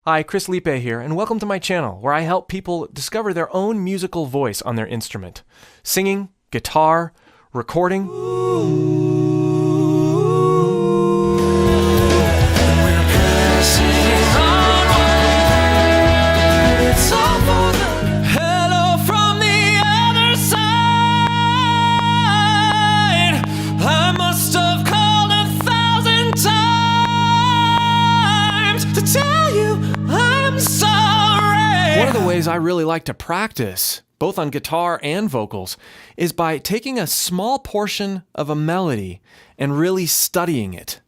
Hi, Chris Lipe here, and welcome to my channel, where I help people discover their own musical voice on their instrument. Singing, guitar, recording. One of the ways I really like to practice, both on guitar and vocals, is by taking a small portion of a melody and really studying it.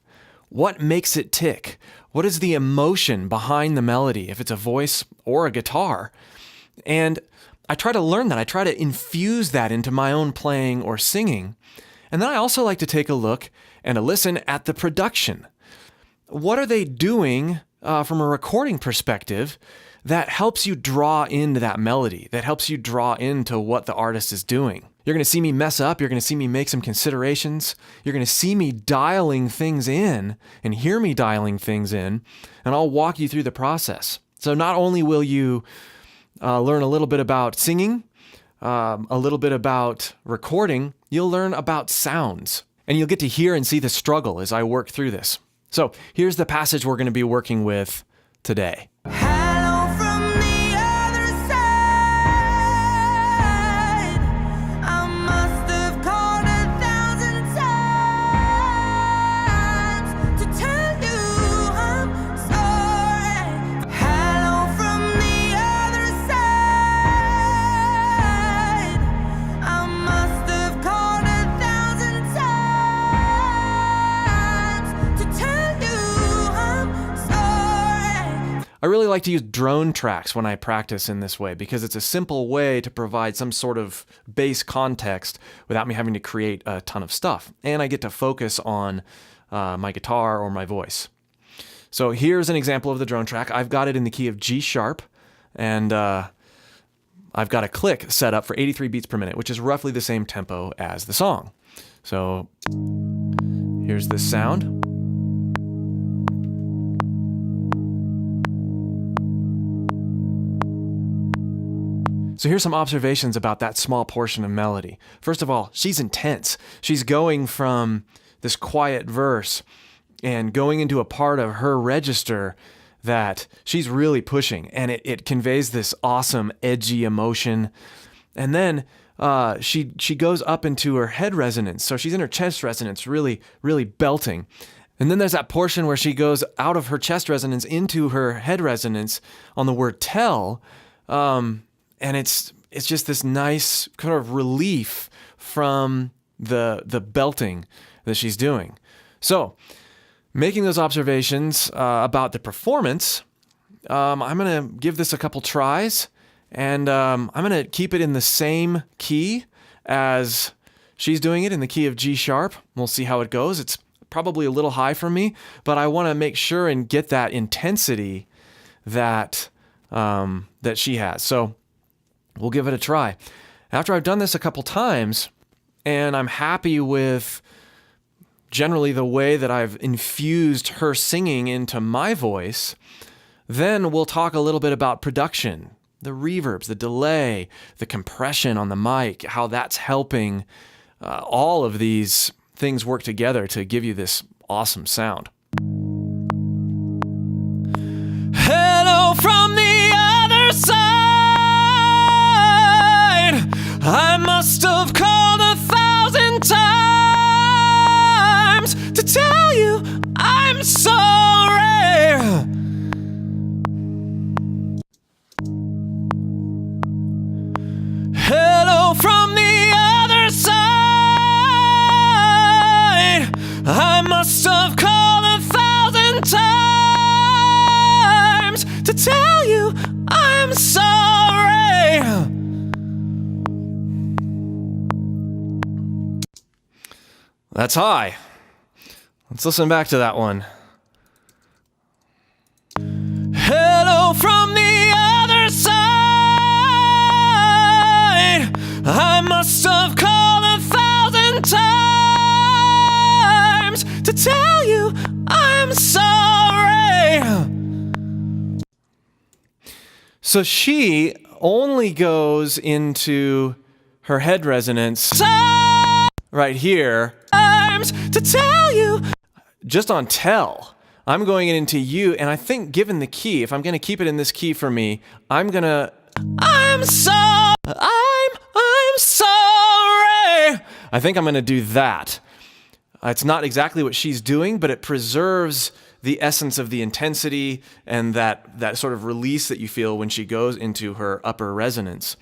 What makes it tick? What is the emotion behind the melody, if it's a voice or a guitar? And I try to learn that. I try to infuse that into my own playing or singing. And then I also like to take a look and a listen at the production. What are they doing from a recording perspective that helps you draw into that melody, that helps you draw into what the artist is doing? You're going to see me mess up. You're going to see me make some considerations. You're going to see me dialing things in and hear me dialing things in, and I'll walk you through the process. So not only will you learn a little bit about singing, a little bit about recording, you'll learn about sounds, and you'll get to hear and see the struggle as I work through this. So here's the passage we're going to be working with today. I really like to use drone tracks when I practice in this way because it's a simple way to provide some sort of bass context without me having to create a ton of stuff. And I get to focus on my guitar or my voice. So here's an example of the drone track. I've got it in the key of G sharp, and I've got a click set up for 83 beats per minute, which is roughly the same tempo as the song. So here's this sound. So here's some observations about that small portion of melody. First of all, she's intense. She's going from this quiet verse and going into a part of her register that she's really pushing, and it conveys this awesome, edgy emotion. And then she goes up into her head resonance. So she's in her chest resonance, really, really belting. And then there's that portion where she goes out of her chest resonance into her head resonance on the word tell. And it's just this nice kind of relief from the belting that she's doing. So, making those observations about the performance, I'm going to give this a couple tries, and I'm going to keep it in the same key as she's doing it, in the key of G sharp. We'll see how it goes. It's probably a little high for me, but I want to make sure and get that intensity that she has. So we'll give it a try. After I've done this a couple times, and I'm happy with generally the way that I've infused her singing into my voice, then we'll talk a little bit about production, the reverbs, the delay, the compression on the mic, how that's helping all of these things work together to give you this awesome sound. Hello from the other side. I must have called 1,000 times to tell you I'm sorry. Hello from the other side. I must have called 1,000 times to tell you I'm sorry. That's high. Let's listen back to that one. Hello from the other side. I must have called 1,000 times to tell you I'm sorry. So she only goes into her head resonance right here. Times to tell you. Just on tell. I'm going into you, and I think given the key, if I'm going to keep it in this key for me, I'm sorry. I think I'm going to do that. It's not exactly what she's doing, but it preserves the essence of the intensity and that sort of release that you feel when she goes into her upper resonance.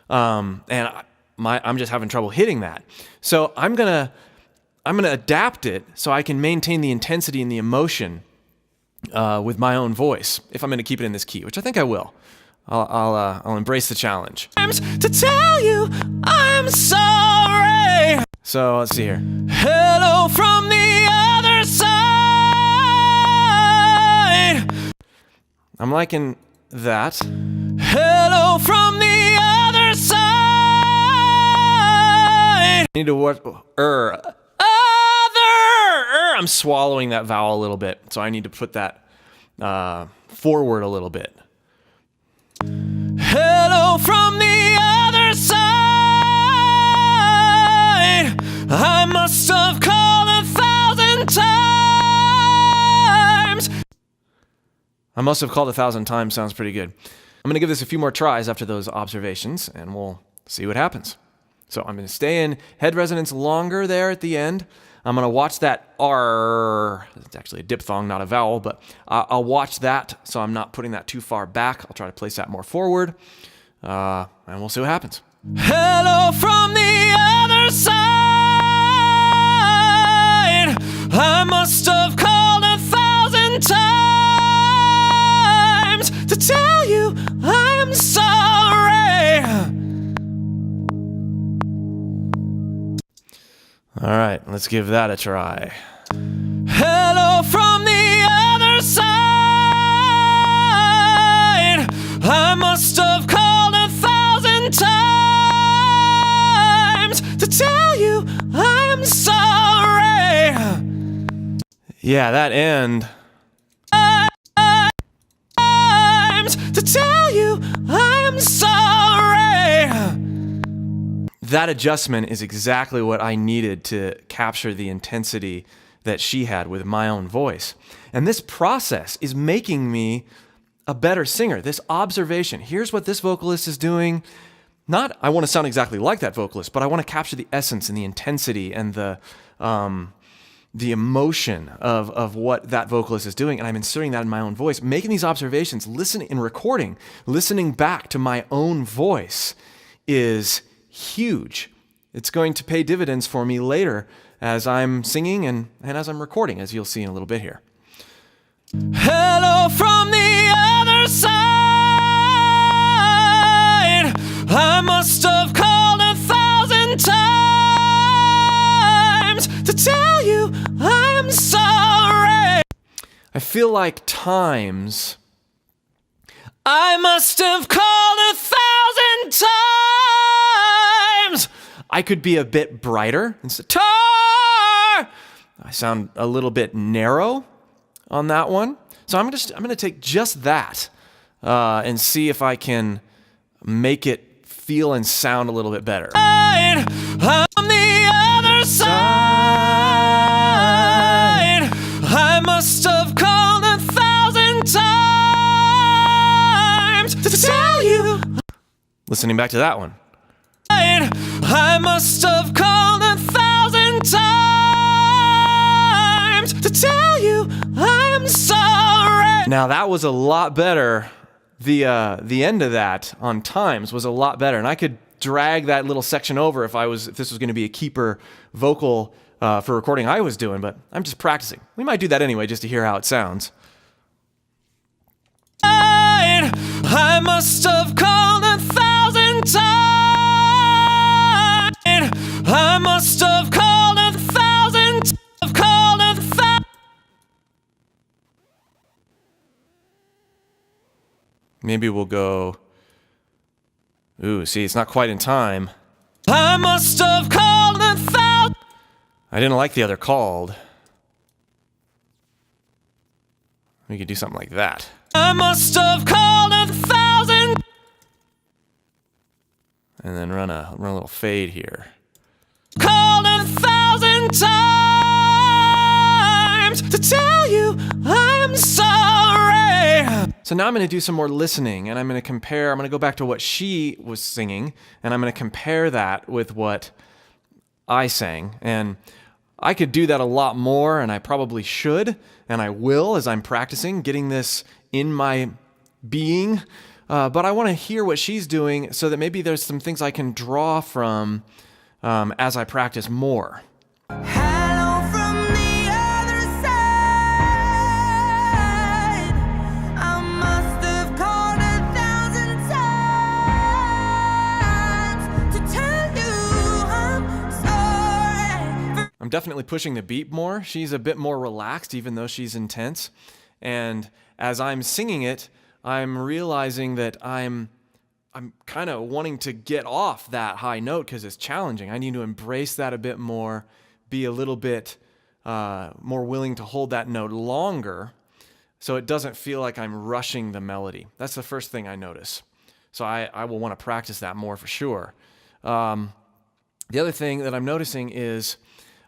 And I'm just having trouble hitting that. So I'm gonna adapt it so I can maintain the intensity and the emotion with my own voice. If I'm gonna keep it in this key, which I think I will. I'll embrace the challenge. To tell you I'm sorry. So let's see here. Hello from the other side. I'm liking that. Hello from the other side. I need to what? Other. I'm swallowing that vowel a little bit, so I need to put that forward a little bit. Hello from the other side. I must have called 1,000 times. I must have called 1,000 times sounds pretty good. I'm going to give this a few more tries after those observations, and we'll see what happens. So I'm going to stay in head resonance longer there at the end. I'm going to watch that R. It's actually a diphthong, not a vowel, but I'll watch that so I'm not putting that too far back. I'll try to place that more forward, and we'll see what happens. Hello from the other side. I must have called 1,000 times to tell you I'm sorry. All right, let's give that a try. Hello from the other side. I must have called 1,000 times to tell you I'm sorry. Yeah, that end. To tell you I'm sorry. That adjustment is exactly what I needed to capture the intensity that she had with my own voice. And this process is making me a better singer. This observation, here's what this vocalist is doing. Not, I want to sound exactly like that vocalist, but I want to capture the essence and the intensity and the emotion of what that vocalist is doing, and I'm inserting that in my own voice, making these observations, listening and recording, listening back to my own voice is huge. It's going to pay dividends for me later as I'm singing and as I'm recording, as you'll see in a little bit here. Hello from the other side. I must have called 1,000 times to tell you I'm sorry. I feel like times. I must have called 1,000 times. I could be a bit brighter instead. Tar! I sound a little bit narrow on that one. So I'm going to take just that and see if I can make it feel and sound a little bit better. On the other side, I must have called 1,000 times to tell you. Listening back to that one. I must have called 1,000 times to tell you I'm sorry. Now that was a lot better. The end of that on times was a lot better, and I could drag that little section over if this was going to be a keeper vocal for recording I was doing, but I'm just practicing. We might do that anyway just to hear how it sounds. I must have called 1,000 times. I must have called 1,000. Maybe we'll go. Ooh, see, it's not quite in time. I must have called 1,000. I didn't like the other called. We could do something like that. I must have called 1,000 and then run a little fade here. Called 1,000 times to tell you I'm sorry. So now I'm going to do some more listening, and I'm going to go back to what she was singing, and I'm going to compare that with what I sang. And I could do that a lot more, and I probably should, and I will as I'm practicing, getting this in my being. But I want to hear what she's doing so that maybe there's some things I can draw from as I practice more. Hello from the other side. I must have called 1,000 times to tell you I'm sorry. I'm definitely pushing the beat more. She's a bit more relaxed, even though she's intense. And as I'm singing it, I'm realizing that I'm kind of wanting to get off that high note because it's challenging. I need to embrace that a bit more, be a little bit more willing to hold that note longer so it doesn't feel like I'm rushing the melody. That's the first thing I notice. So I will want to practice that more for sure. The other thing that I'm noticing is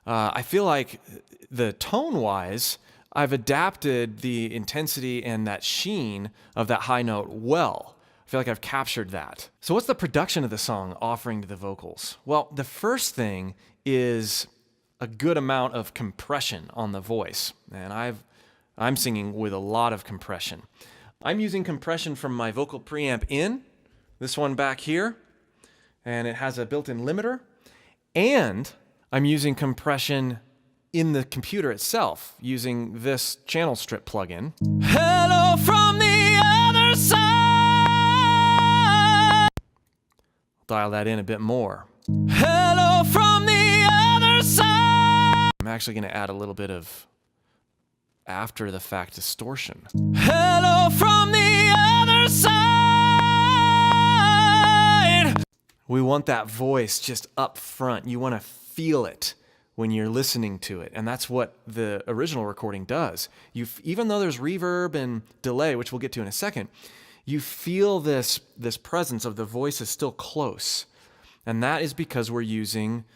I feel like the tone-wise, I've adapted the intensity and that sheen of that high note well. I feel like I've captured that. So what's the production of the song offering to the vocals? Well, the first thing is a good amount of compression on the voice. And I'm singing with a lot of compression. I'm using compression from my vocal preamp in, this one back here, and it has a built-in limiter. And I'm using compression in the computer itself using this channel strip plugin. Hello from the other side. Dial that in a bit more. Hello from the other side. I'm actually going to add a little bit of after the fact distortion. Hello from the other side. We want that voice just up front. You want to feel it when you're listening to it. And that's what the original recording does. Even though there's reverb and delay, which we'll get to in a second, you feel this presence of the voice is still close. And that is because we're using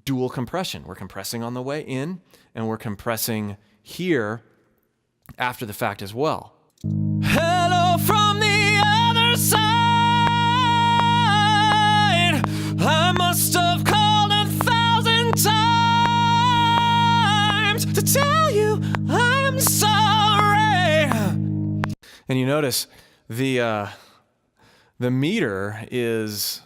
dual compression. We're compressing on the way in, and we're compressing here after the fact as well. Hello from the other side. I must have called 1,000 times to tell you I'm sorry. And you notice the meter is,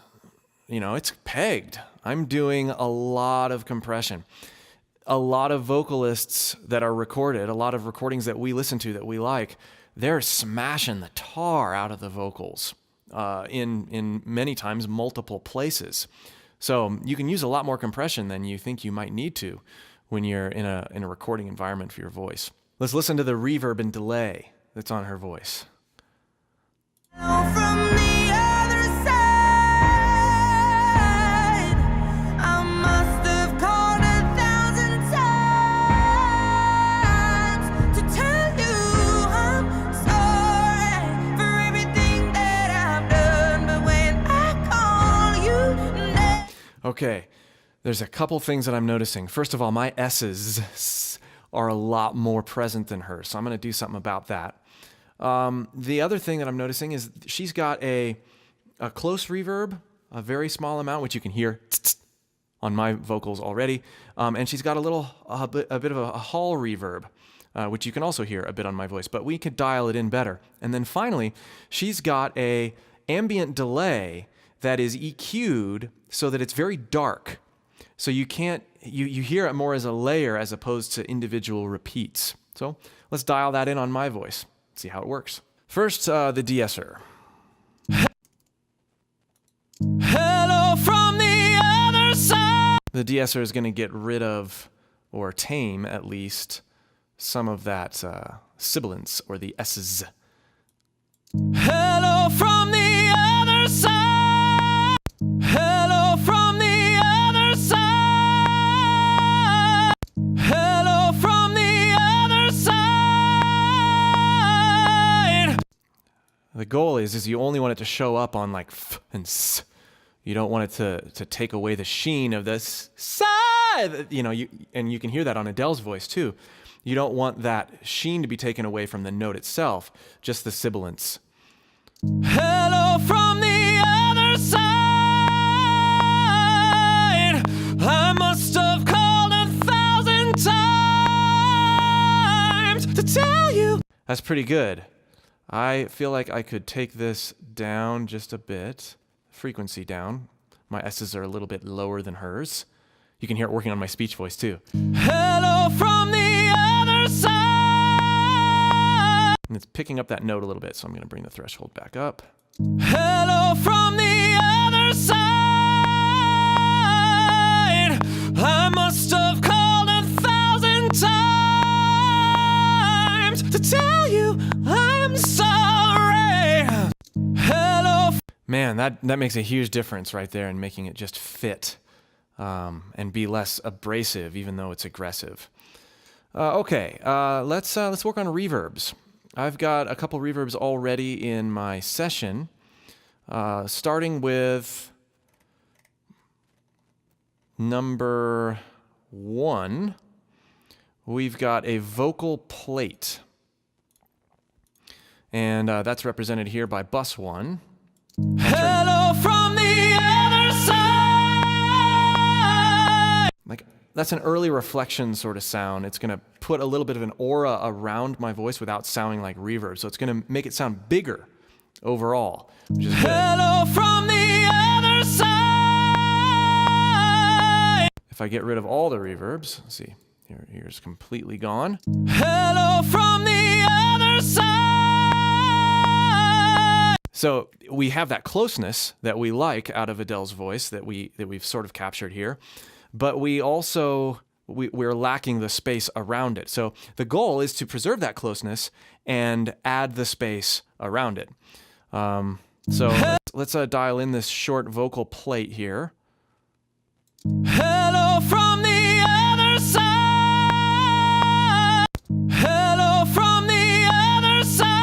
it's pegged. I'm doing a lot of compression. A lot of vocalists that are recorded, a lot of recordings that we listen to that we like, they're smashing the tar out of the vocals in many times multiple places. So you can use a lot more compression than you think you might need to when you're in a recording environment for your voice. Let's listen to the reverb and delay that's on her voice. Hello from the other side. I must have called 1,000 times to tell you I'm sorry for everything that I've done. But when I call you now. Okay, there's a couple things that I'm noticing. First of all, my S's are a lot more present than hers, so I'm going to do something about that. The other thing that I'm noticing is she's got a close reverb, a very small amount, which you can hear on my vocals already, and she's got a bit of a hall reverb, which you can also hear a bit on my voice, but we could dial it in better. And then finally, she's got a ambient delay that is EQ'd so that it's very dark. So you hear it more as a layer as opposed to individual repeats. So let's dial that in on my voice. See how it works. First, the de-esser. Hello from the other side. The de-esser is going to get rid of, or tame at least, some of that sibilance, or the S's. Hello from the other side. Hello from the other side. Hello from the other side. The goal is you only want it to show up on like f and s. You don't want it to take away the sheen of this sigh. You know, and you can hear that on Adele's voice too. You don't want that sheen to be taken away from the note itself, just the sibilance. Hello from the other side. I must have called 1,000 times to tell you. That's pretty good. I feel like I could take this down just a bit. Frequency down. My S's are a little bit lower than hers. You can hear it working on my speech voice too. Hello from the other side. And it's picking up that note a little bit, so I'm going to bring the threshold back up. Hello from the other side. I must have called 1,000 times to tell you I'm sorry. Hello. Man, that makes a huge difference right there in making it just fit and be less abrasive, even though it's aggressive. Okay, let's work on reverbs. I've got a couple reverbs already in my session, starting with number 1. We've got a vocal plate, and that's represented here by bus 1. Hello from the other side. Like, that's an early reflection sort of sound. It's going to put a little bit of an aura around my voice without sounding like reverb. So it's going to make it sound bigger overall, which is good. Hello from the other side. If I get rid of all the reverbs, let's see, here's completely gone. Hello from the other side. So we have that closeness that we like out of Adele's voice that we've sort of captured here, but we also we're lacking the space around it. So the goal is to preserve that closeness and add the space around it. So let's dial in this short vocal plate here. Hello from the other side. Hello from the other side.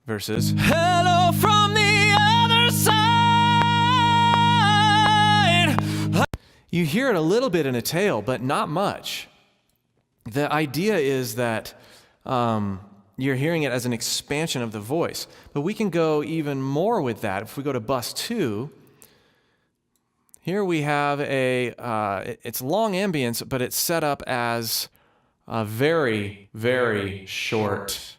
Versus hello from the other side. You hear it a little bit in a tail, but not much. The idea is that you're hearing it as an expansion of the voice. But we can go even more with that. If we go to bus 2, here we have it's long ambience, but it's set up as a very, very short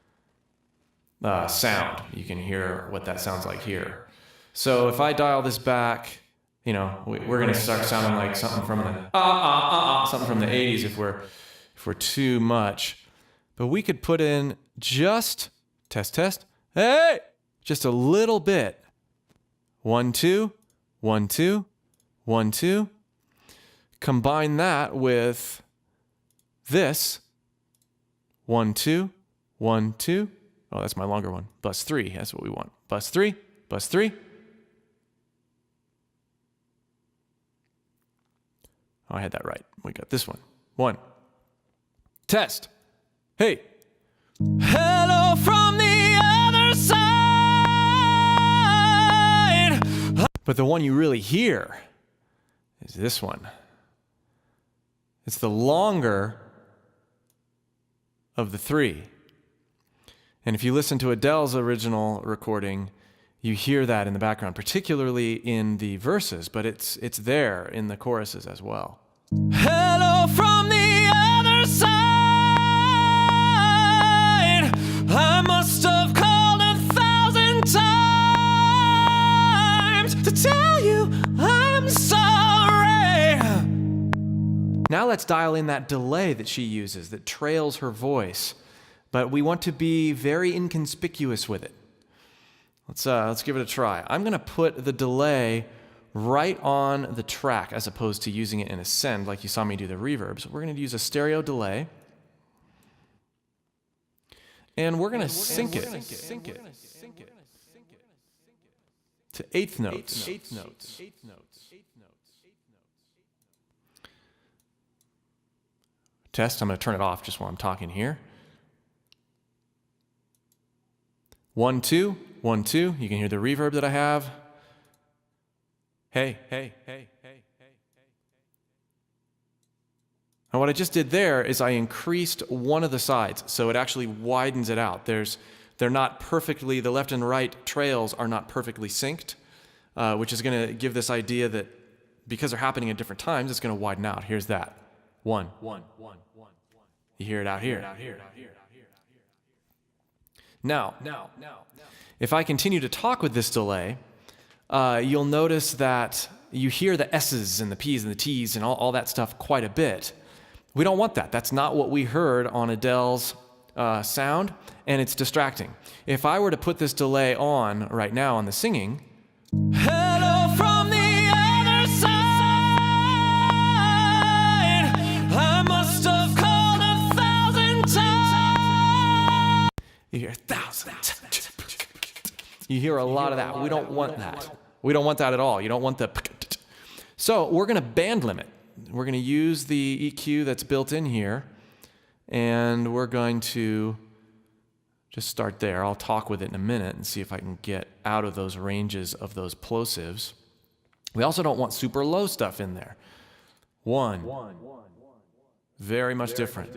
sound. You can hear what that sounds like here. So if I dial this back, you know, we're going to start sounding like something from the something from the 80s if we're too much. But we could put in just test, hey, just a little bit. 1 2 1 2 1 2. Combine that with this 1 2 1 2. Oh, that's my longer one. Bus 3. That's what we want. Bus 3. Bus 3. Oh, I had that right. We got this one. 1. Test. Hey. Hello from the other side. But the one you really hear is this one. It's the longer of the 3. And if you listen to Adele's original recording, you hear that in the background, particularly in the verses, but it's there in the choruses as well. Hello from the other side. I must have called 1,000 times to tell you I'm sorry. Now let's dial in that delay that she uses that trails her voice. But we want to be very inconspicuous with it. Let's give it a try. I'm going to put the delay right on the track as opposed to using it in a send like you saw me do the reverb. So we're going to use a stereo delay. And we're going to sync it to eighth notes. Test, I'm going to turn it off just while I'm talking here. 1 2 1, 2. You can hear the reverb that I have. Hey, hey, hey, hey, hey. And what I just did there is I increased one of the sides, so it actually widens it out. They're not perfectly, the left and right trails are not perfectly synced, which is going to give this idea that because they're happening at different times, it's going to widen out. Here's that. 1, 1, 1, 1. You hear it out here. Now, if I continue to talk with this delay, you'll notice that you hear the S's and the P's and the T's and all that stuff quite a bit. We don't want that. That's not what we heard on Adele's sound, and it's distracting. If I were to put this delay on right now on the singing, hello from the other side, I must have called 1,000 times. You hear 1,000. You hear a lot of that. We don't want that. We don't want that at all. You don't want the. So we're going to band limit. We're going to use the EQ that's built in here, and we're going to just start there. I'll talk with it in a minute and see if I can get out of those ranges of those plosives. We also don't want super low stuff in there. 1. Very much different.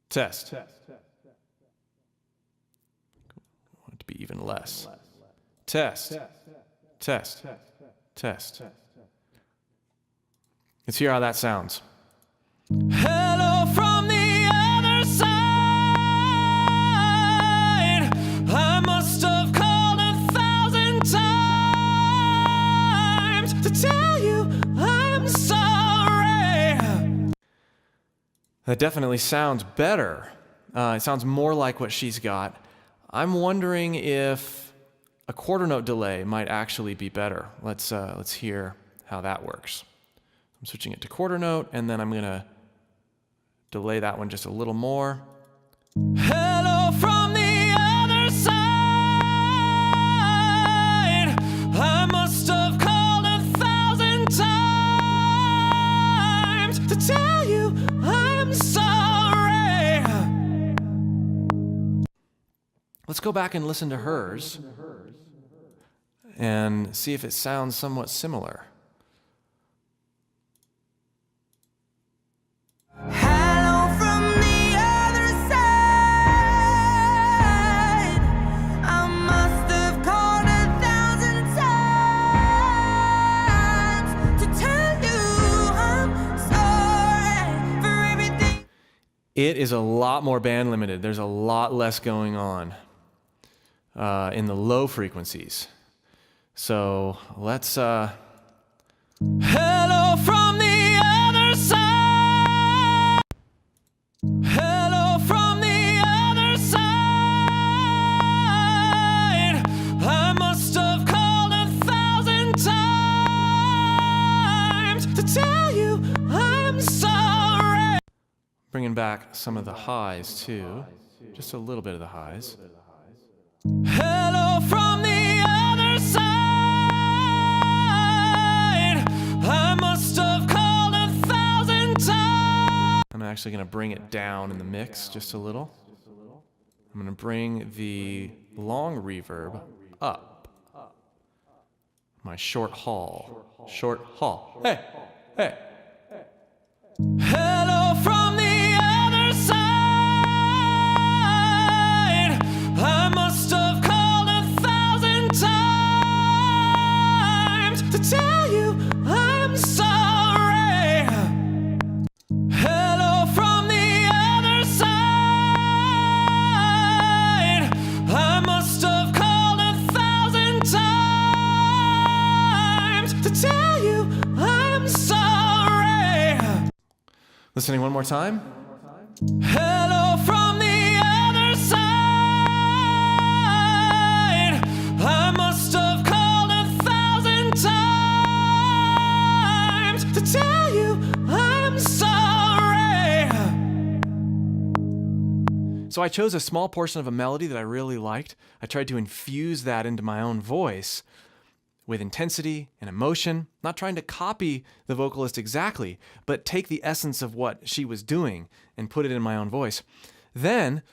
Test. Want it to be even less. Test. Test. Test. Let's hear how that sounds. Hello from the other side. I must have called 1,000 times to tell you I'm sorry. That definitely sounds better. It sounds more like what she's got. I'm wondering if a quarter note delay might actually be better. Let's hear how that works. I'm switching it to quarter note, and then I'm going to delay that one just a little more. Hello from the other side. I must have called 1,000 times to tell you I'm sorry. Let's go back and listen to hers and see if it sounds somewhat similar. Hello from the other side. I must have called 1,000 times to tell you I'm sorry for everything. It is a lot more band limited. There's a lot less going on in the low frequencies. So let's hello from the other side. Hello from the other side. I must have called 1,000 times to tell you I'm sorry. Bringing back some of the highs too. Just a little bit of the highs. Hello from the other side. I must have called 1,000 times. I'm actually going to bring it down in the mix just a little. I'm going to bring the long reverb up. My short haul. Short haul. Hey, hey. Hello from the other side. I must have called 1,000 times to tell you I'm sorry. Hello from the other side. I must have called 1,000 times to tell you I'm sorry. Listening one more time. Hello from the other side. I must have called 1,000 times to tell you I'm sorry. So I chose a small portion of a melody that I really liked. I tried to infuse that into my own voice with intensity and emotion, not trying to copy the vocalist exactly, but take the essence of what she was doing and put it in my own voice. Then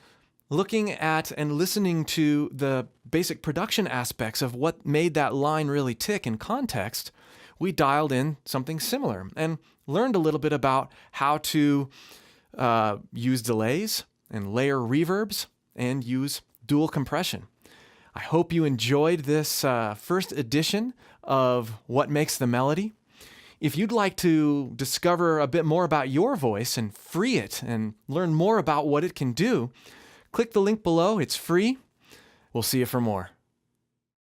looking at and listening to the basic production aspects of what made that line really tick in context, we dialed in something similar and learned a little bit about how to use delays and layer reverbs and use dual compression. I hope you enjoyed this first edition of What Makes the Melody. If you'd like to discover a bit more about your voice and free it and learn more about what it can do, click the link below. It's free. We'll see you for more.